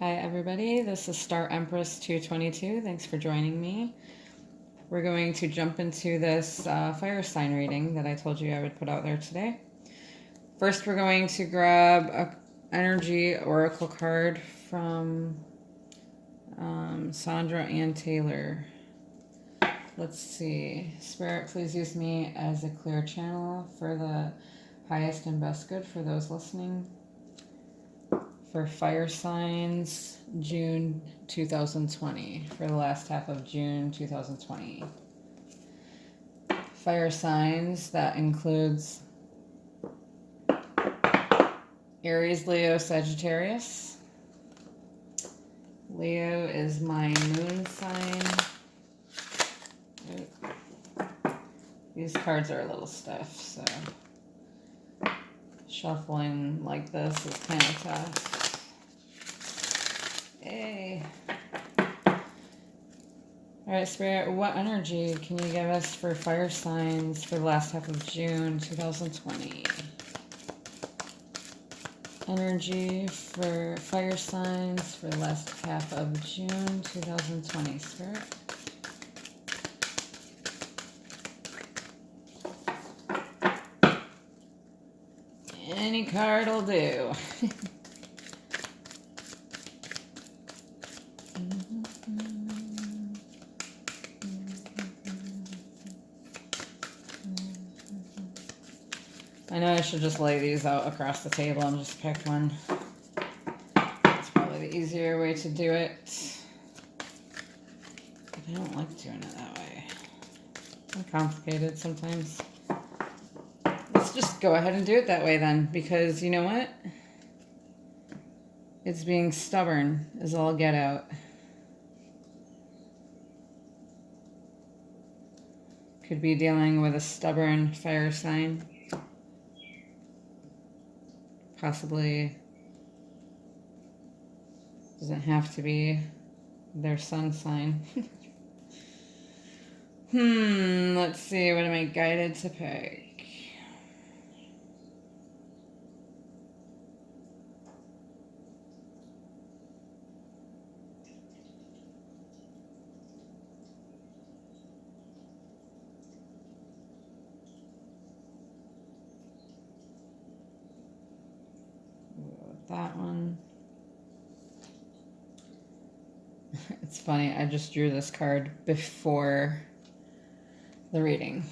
Hi everybody, this is Star Empress 222. Thanks for joining me. We're going to jump into this fire sign reading that I told you I would put out there today. First, we're going to grab an energy oracle card from Sandra Ann Taylor. Let's see. Spirit, please use me as a clear channel for the highest and best good for those listening. For fire signs, June 2020, for the last half of June 2020. Fire signs, that includes Aries, Leo, Sagittarius. Leo is my moon sign. These cards are a little stiff, so shuffling like this is kind of tough. Yay. Alright, Spirit, what energy can you give us for fire signs for the last half of June 2020? Energy for fire signs for the last half of June 2020, Spirit. Any card will do. I know I should just lay these out across the table and just pick one. It's probably the easier way to do it. But I don't like doing it that way. It's complicated sometimes. Let's just go ahead and do it that way then, because you know what? It's being stubborn is all get out. Could be dealing with a stubborn fire sign. Possibly doesn't have to be their sun sign. Let's see, what am I guided to pick? That one. It's funny, I just drew this card before the reading.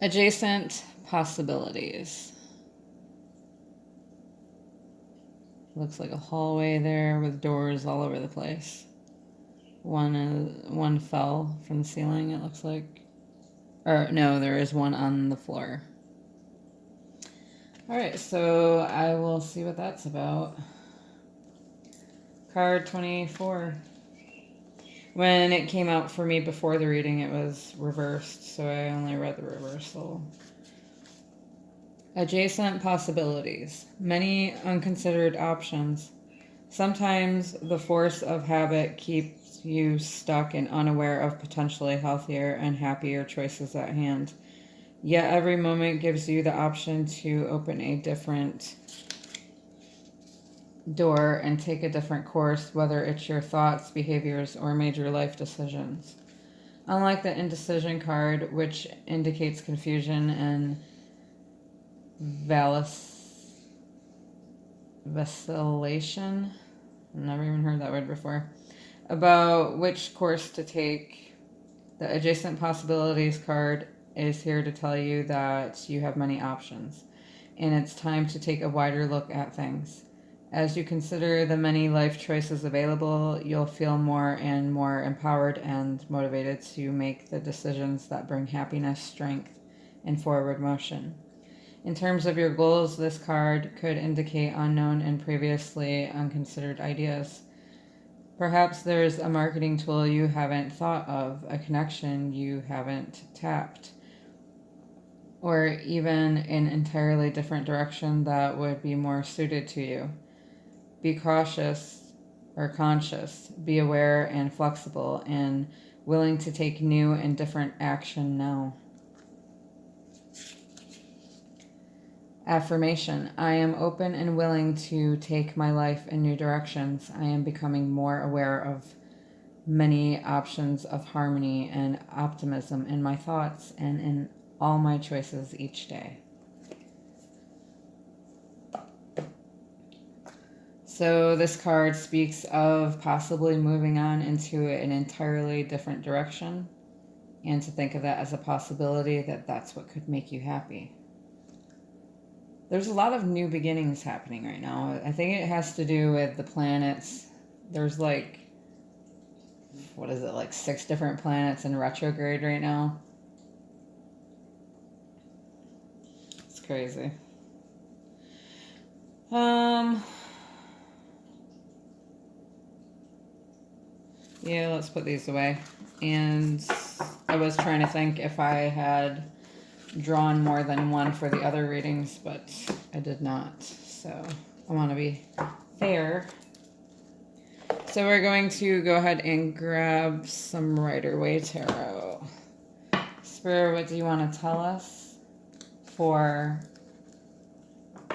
Adjacent possibilities. Looks like a hallway there with doors all over the place. One fell from the ceiling, it looks like. Or no, there is one on the floor. Alright, so I will see what that's about. Card 24. When it came out for me before the reading, it was reversed, so I only read the reversal. Adjacent possibilities. Many unconsidered options. Sometimes the force of habit keeps you stuck and unaware of potentially healthier and happier choices at hand. Yet every moment gives you the option to open a different door and take a different course, whether it's your thoughts, behaviors, or major life decisions. Unlike the indecision card, which indicates confusion and vacillation, I've never even heard that word before, about which course to take, the adjacent possibilities card is here to tell you that you have many options, and it's time to take a wider look at things. As you consider the many life choices available, you'll feel more and more empowered and motivated to make the decisions that bring happiness, strength, and forward motion. In terms of your goals, this card could indicate unknown and previously unconsidered ideas. Perhaps there's a marketing tool you haven't thought of, a connection you haven't tapped, or even an entirely different direction that would be more suited to you. Be cautious or conscious, be aware and flexible, and willing to take new and different action now. Affirmation. I am open and willing to take my life in new directions. I am becoming more aware of many options of harmony and optimism in my thoughts and in all my choices each day. So this card speaks of possibly moving on into an entirely different direction, and to think of that as a possibility, that that's what could make you happy. There's a lot of new beginnings happening right now. I think it has to do with the planets. There's like, what is it, like 6 different planets in retrograde right now. It's crazy. Yeah, let's put these away. And I was trying to think if I had drawn more than one for the other readings, but I did not. So I want to be fair. So we're going to go ahead and grab some Rider-Waite Tarot. Spirit, what do you want to tell us for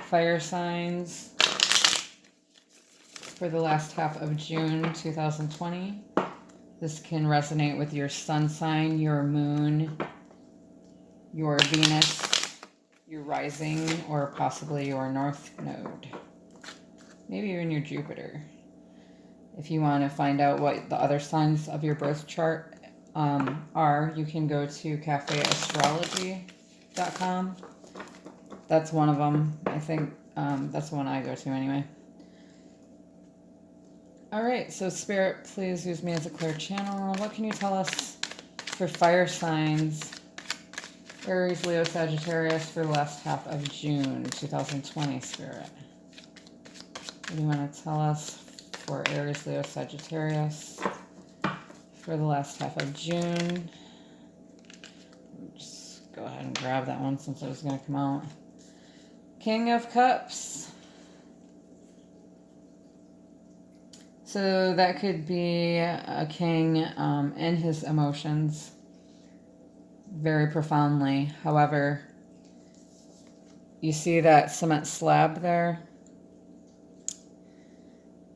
fire signs for the last half of June 2020? This can resonate with your sun sign, your moon, your Venus, your rising, or possibly your north node. Maybe even your Jupiter. If you want to find out what the other signs of your birth chart are, you can go to cafeastrology.com. That's one of them. I think that's the one I go to anyway. All right, so Spirit, please use me as a clear channel. What can you tell us for fire signs, Aries, Leo, Sagittarius, for the last half of June 2020, Spirit? What do you want to tell us for Aries, Leo, Sagittarius for the last half of June? Just go ahead and grab that one since it was going to come out. King of Cups. So that could be a king in his emotions very profoundly. However, you see that cement slab there?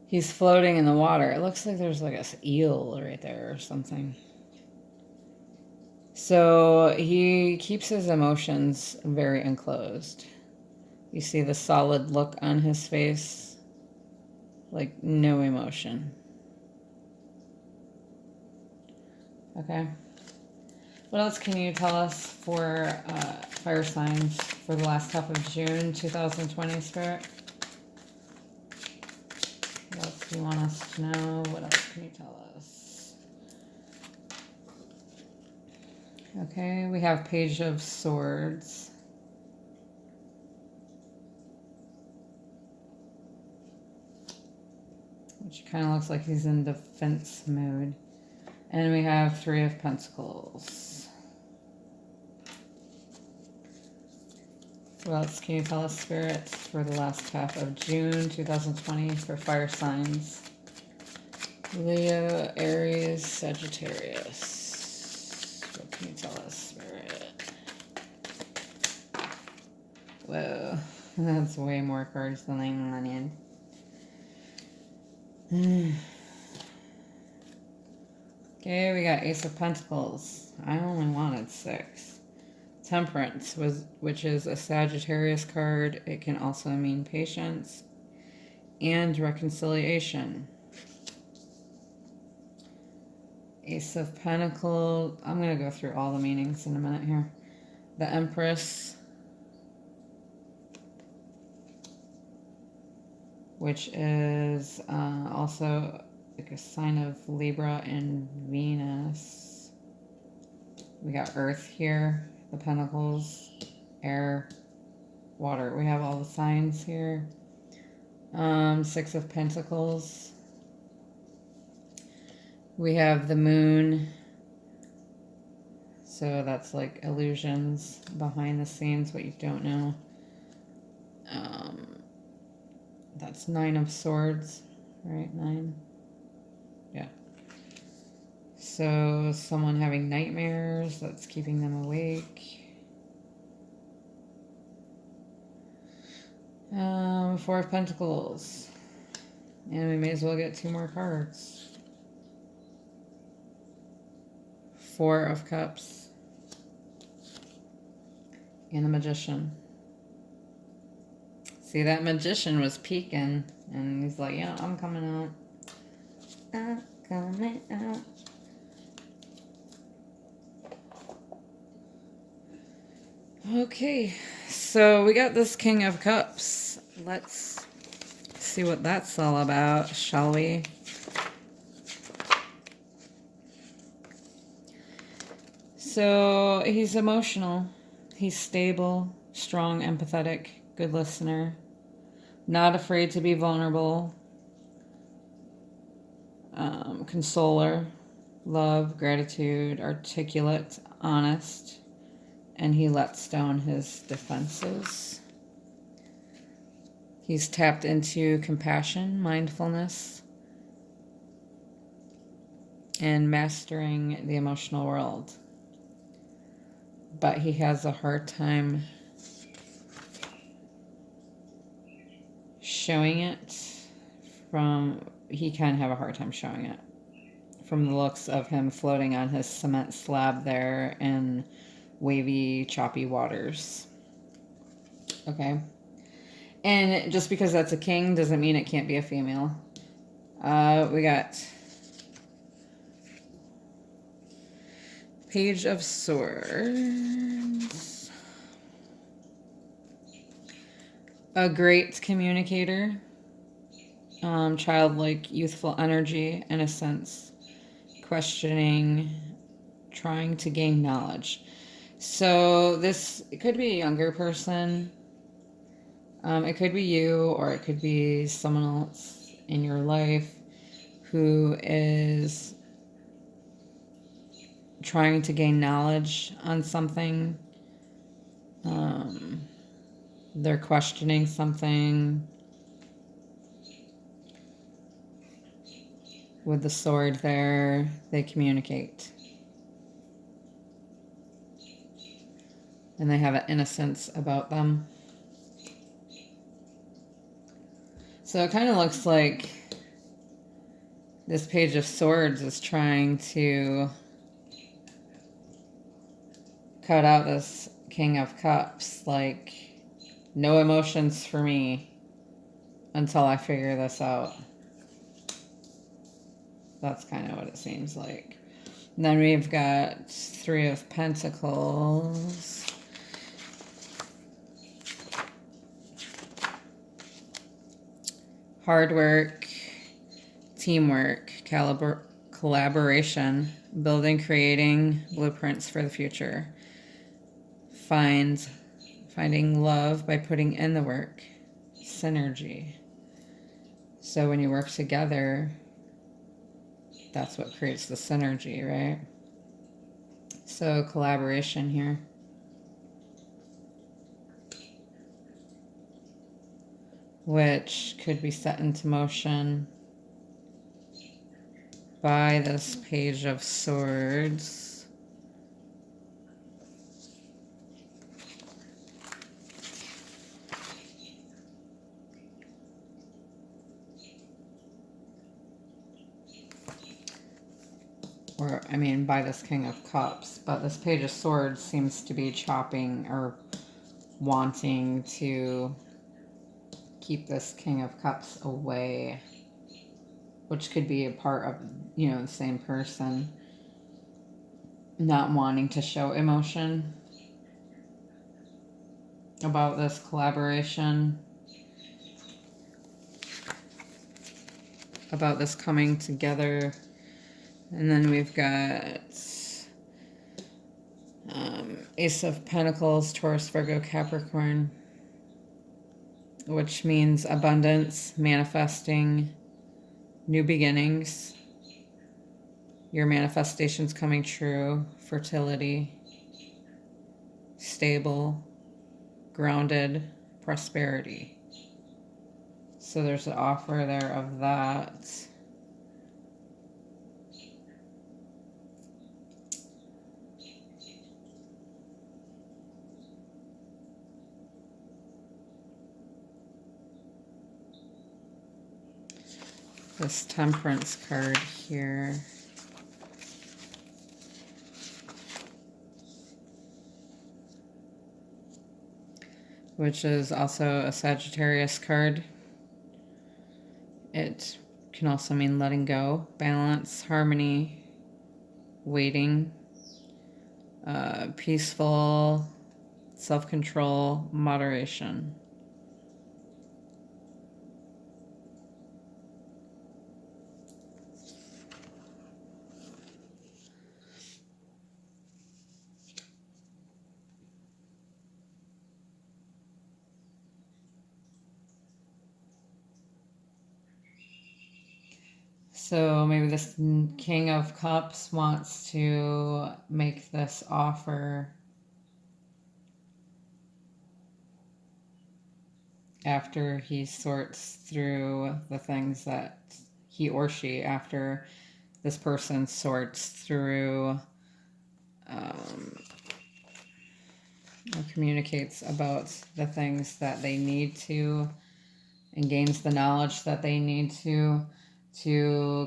He's floating in the water. It looks like there's like an eel right there or something. So he keeps his emotions very enclosed. You see the solid look on his face. Like no emotion. Okay. What else can you tell us for fire signs for the last half of June 2020, Spirit? What else do you want us to know? What else can you tell us? Okay, we have Page of Swords. Which kind of looks like he's in defense mode. And we have Three of Pentacles. What else can you tell us, Spirit, for the last half of June 2020 for fire signs? Leo, Aries, Sagittarius. What can you tell us, Spirit? Whoa, that's way more cards than I wanted. Okay, we got Ace of Pentacles. I only wanted 6. Temperance, which is a Sagittarius card. It can also mean patience and reconciliation. Ace of Pentacles. I'm going to go through all the meanings in a minute here. The Empress, which is also like a sign of Libra and Venus. We got Earth here, the Pentacles, air, water. We have all the signs here. 6 of Pentacles. We have the Moon. So that's like illusions behind the scenes, what you don't know. That's 9 of Swords, right? 9. Yeah. So someone having nightmares, that's keeping them awake. Four of Pentacles. And we may as well get 2 more cards. Four of Cups. And the Magician. See, that Magician was peeking, and he's like, yeah, I'm coming out. I'm coming out. Okay, so we got this King of Cups. Let's see what that's all about, shall we? So he's emotional. He's stable, strong, empathetic, good listener. Not afraid to be vulnerable. Consoler, love, gratitude, articulate, honest. And he lets down his defenses. He's tapped into compassion, mindfulness, and mastering the emotional world. But he has a hard time showing it he can have a hard time showing it from the looks of him floating on his cement slab there in wavy, choppy waters. Okay. And just because that's a king doesn't mean it can't be a female. We got Page of Swords. A great communicator. Childlike, youthful energy, innocence, questioning, trying to gain knowledge. So it could be a younger person. It could be you, or it could be someone else in your life who is trying to gain knowledge on something. They're questioning something. With the sword there, they communicate. And they have an innocence about them. So it kind of looks like this Page of Swords is trying to cut out this King of Cups. Like, no emotions for me until I figure this out. That's kind of what it seems like. And then we've got Three of Pentacles. Hard work, teamwork, collaboration, building, creating blueprints for the future. Finding love by putting in the work. Synergy. So when you work together, that's what creates the synergy, right? So collaboration here. Which could be set into motion by this Page of Swords. Or, I mean, by this King of Cups. But this Page of Swords seems to be chopping or wanting to keep this King of Cups away. Which could be a part of, the same person. Not wanting to show emotion about this collaboration. About this coming together. And then we've got Ace of Pentacles, Taurus, Virgo, Capricorn, which means abundance, manifesting, new beginnings, your manifestations coming true, fertility, stable, grounded, prosperity. So there's an offer there of that. this Temperance card here. Which is also a Sagittarius card. It can also mean letting go, balance, harmony, waiting, peaceful, self-control, moderation. So maybe this King of Cups wants to make this offer after he sorts through the things that he or she, after this person sorts through or communicates about the things that they need to and gains the knowledge that they need to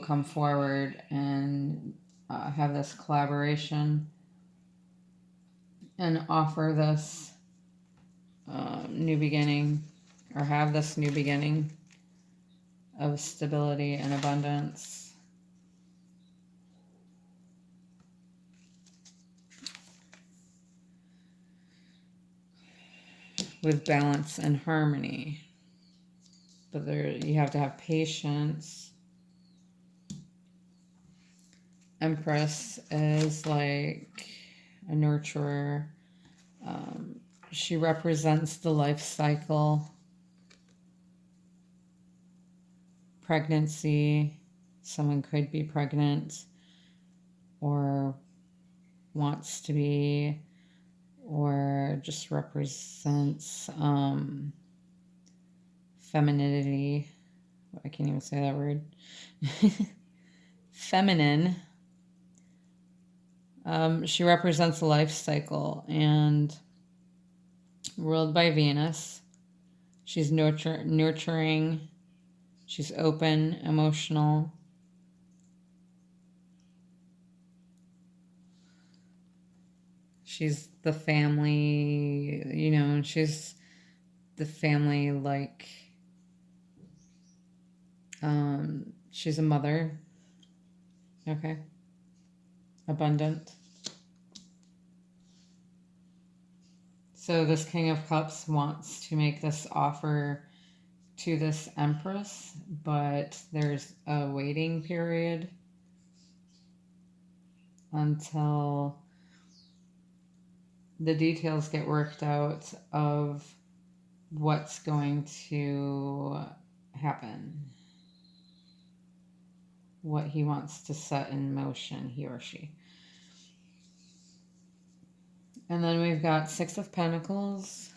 come forward and have this collaboration and offer this new beginning, or have this new beginning of stability and abundance. With balance and harmony. But there, you have to have patience. Empress is like a nurturer. She represents the life cycle. Pregnancy. Someone could be pregnant or wants to be, or just represents femininity. I can't even say that word. Feminine. She represents the life cycle and ruled by Venus. She's nurturing. She's open, emotional. She's the family, you know, she's the family, like, she's a mother. Okay. Abundant. So this King of Cups wants to make this offer to this Empress, but there's a waiting period until the details get worked out of what's going to happen, what he wants to set in motion, he or she. And then we've got Six of Pentacles.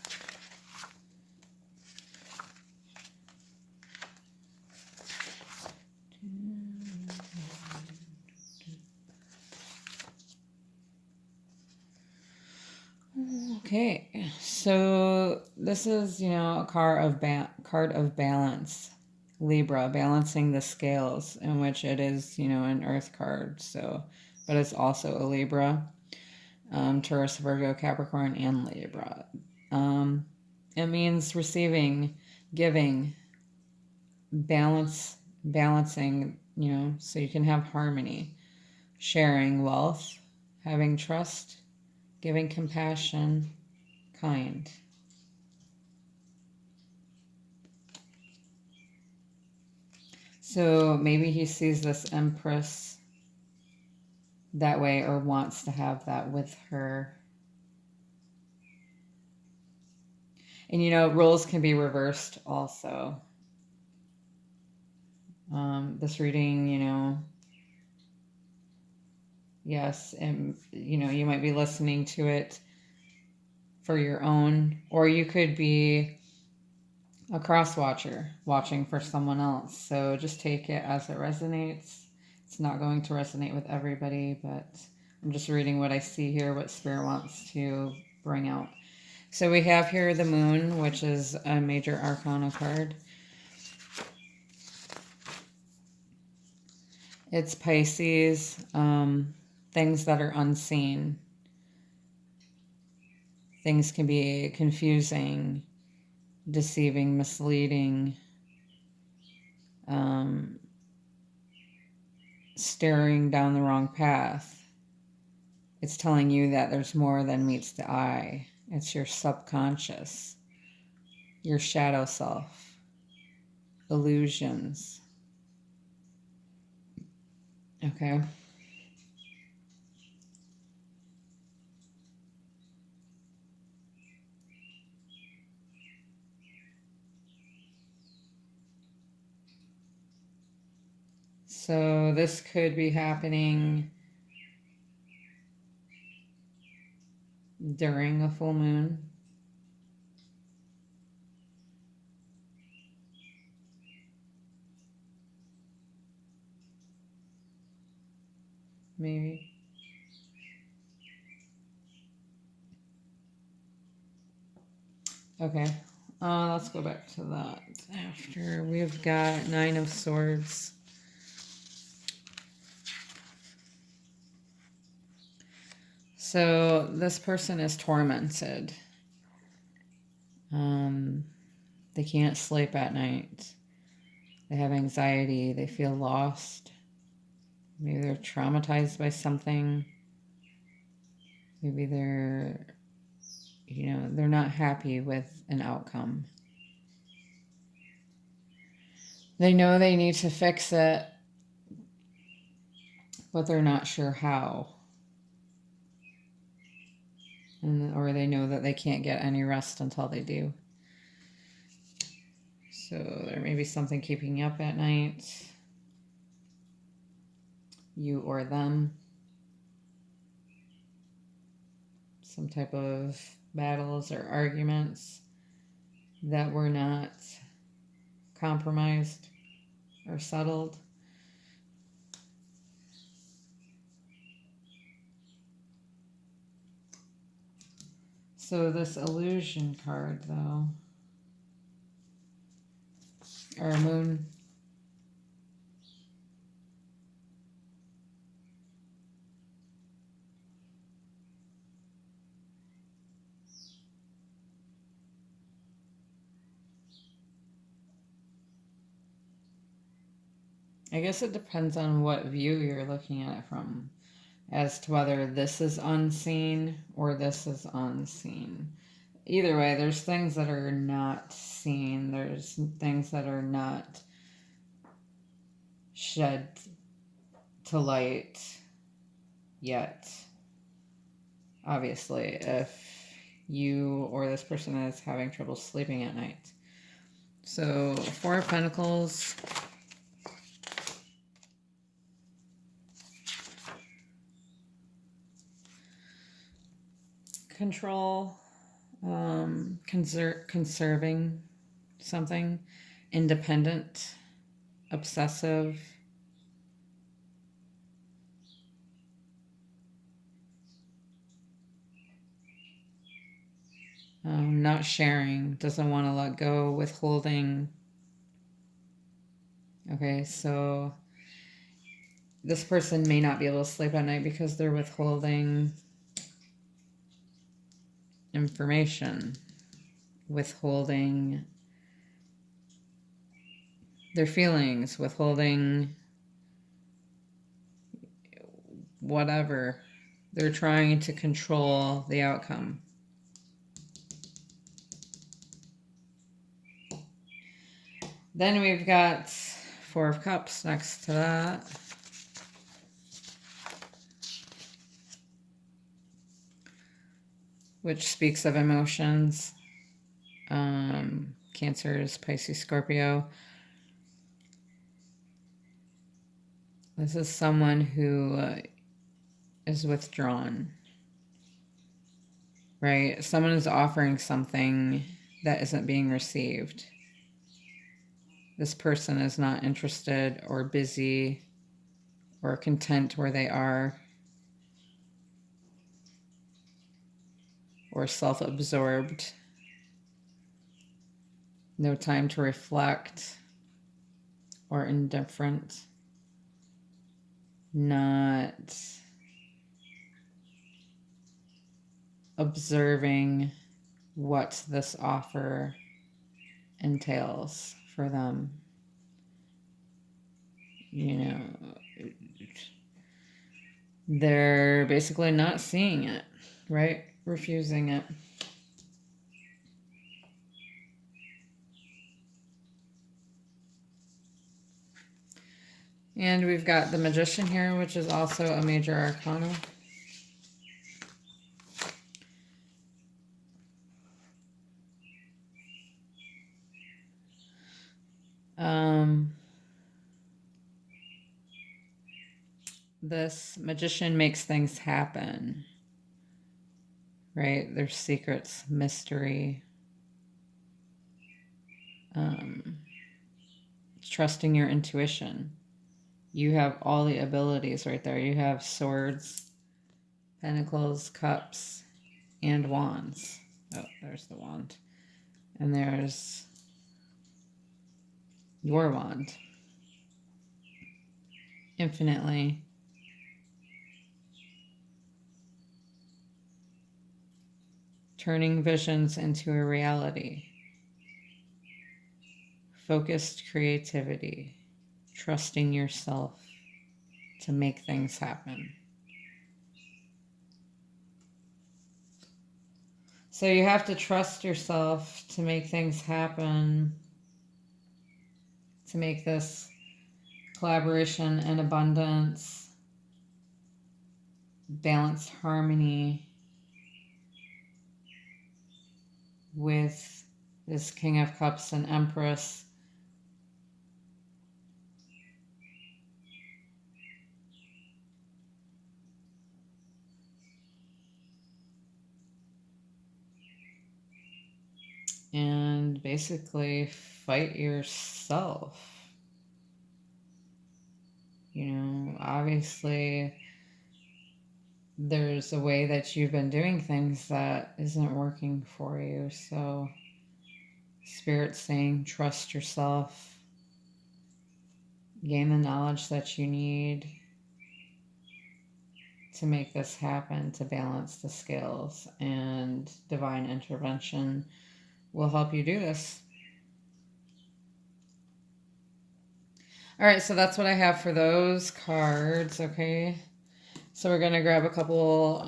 Okay, so this is, you know, a card of balance. Libra, balancing the scales, in which it is, you know, an earth card. So, but it's also a Libra. Taurus, Virgo, Capricorn, and Libra. It means receiving, giving, balancing, you know, so you can have harmony, sharing wealth, having trust, giving compassion, kind. So maybe he sees this Empress that way, or wants to have that with her. And, you know, roles can be reversed also. This reading, you know, yes, and, you know, you might be listening to it for your own, or you could be a cross watcher watching for someone else. So just take it as it resonates. It's not going to resonate with everybody, but I'm just reading what I see here, what Spirit wants to bring out. So we have here the Moon, which is a major arcana card. It's Pisces, things that are unseen. Things can be confusing, deceiving, misleading, staring down the wrong path. It's telling you that there's more than meets the eye. It's your subconscious, your shadow self, illusions. Okay. So this could be happening during a full moon. Maybe. Okay. Let's go back to that. After we've got 9 of Swords. So this person is tormented. They can't sleep at night. They have anxiety. They feel lost. Maybe they're traumatized by something. Maybe they're, they're not happy with an outcome. They know they need to fix it, but they're not sure how. Or they know that they can't get any rest until they do. So there may be something keeping you up at night. You or them. Some type of battles or arguments that were not compromised or settled. So this illusion card, though, or moon, I guess it depends on what view you're looking at it from, as to whether this is unseen or this is unseen. Either way, there's things that are not seen. There's things that are not shed to light yet. Obviously, if you or this person is having trouble sleeping at night. So, 4 of Pentacles. Control, conserving something, independent, obsessive, not sharing, doesn't want to let go, withholding. Okay, so this person may not be able to sleep at night because they're withholding information, withholding their feelings, withholding whatever. They're trying to control the outcome. Then we've got 4 of Cups next to that. Which speaks of emotions. Cancers, Pisces, Scorpio. This is someone who is withdrawn, right? Someone is offering something that isn't being received. This person is not interested or busy or content where they are, or self-absorbed. No time to reflect, or indifferent. not observing what this offer entails for them. You know, they're basically not seeing it, right? Refusing it. And we've got the Magician here, which is also a major arcana. This Magician makes things happen, right? There's secrets, mystery, trusting your intuition. You have all the abilities right there. You have swords, pentacles, cups, and wands. Oh, there's the wand. And there's your wand. Infinitely. Turning visions into a reality. Focused creativity. Trusting yourself to make things happen. So you have to trust yourself to make things happen, to make this collaboration and abundance, balanced harmony with this King of Cups and Empress. And basically fight yourself. You know, obviously there's a way that you've been doing things that isn't working for you. So Spirit's saying trust yourself, gain the knowledge that you need to make this happen, to balance the scales, and divine intervention will help you do this. All right, so that's what I have for those cards, okay? So we're going to grab a couple,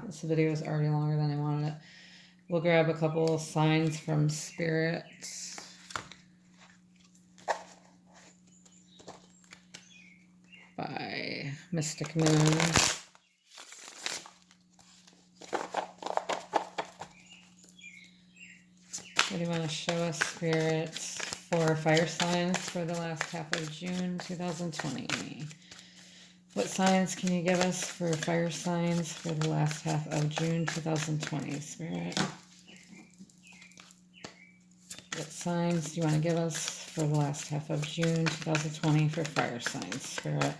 this video is already longer than I wanted it. We'll grab a couple signs from Spirit. By Mystic Moon. What do you want to show us, Spirit, for fire signs for the last half of June 2020? What signs can you give us for fire signs for the last half of June 2020, Spirit? What signs do you want to give us for the last half of June 2020 for fire signs, Spirit?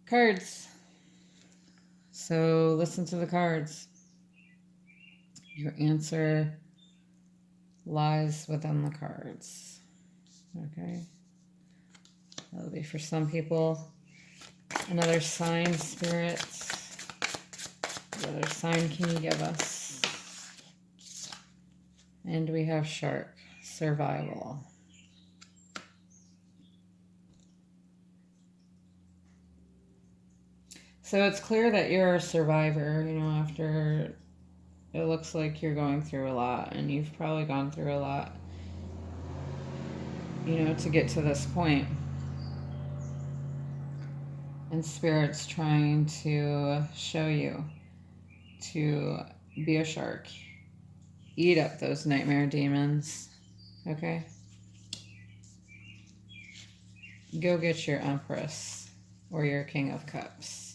Cards. So listen to the cards. Your answer lies within the cards. Okay. That'll be for some people. Another sign, Spirit. What other sign can you give us? And we have Shark. Survival. So it's clear that you're a survivor, you know, after it looks like you're going through a lot, and you've probably gone through a lot, you know, to get to this point. And Spirit's trying to show you to be a shark. Eat up those nightmare demons, okay? Go get your Empress or your King of Cups.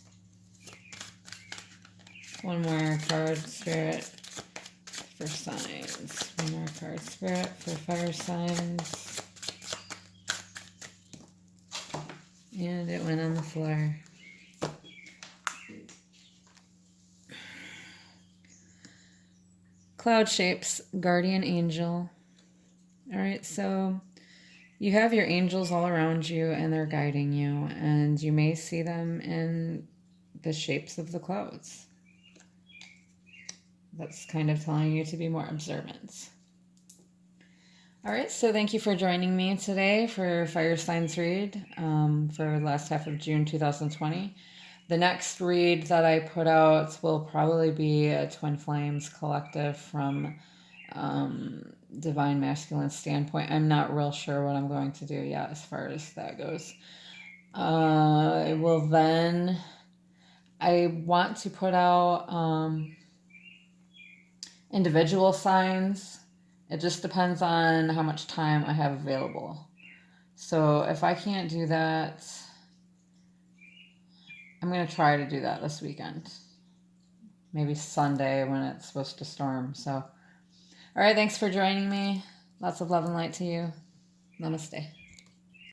One more card, Spirit, for signs. One more card, Spirit, for fire signs. And it went on the floor. Cloud shapes, guardian angel. All right, so You have your angels all around you and they're guiding you, and you may see them in the shapes of the clouds. That's kind of telling you to be more observant. All right, so thank you for joining me today for Fire Signs Read for the last half of June 2020. The next read that I put out will probably be a Twin Flames collective from Divine Masculine standpoint. I'm not real sure what I'm going to do yet as far as that goes. I want to put out individual signs. It just depends on how much time I have available. So if I can't do that, I'm going to try to do that this weekend. Maybe Sunday when it's supposed to storm. So, all right, thanks for joining me. Lots of love and light to you. Namaste.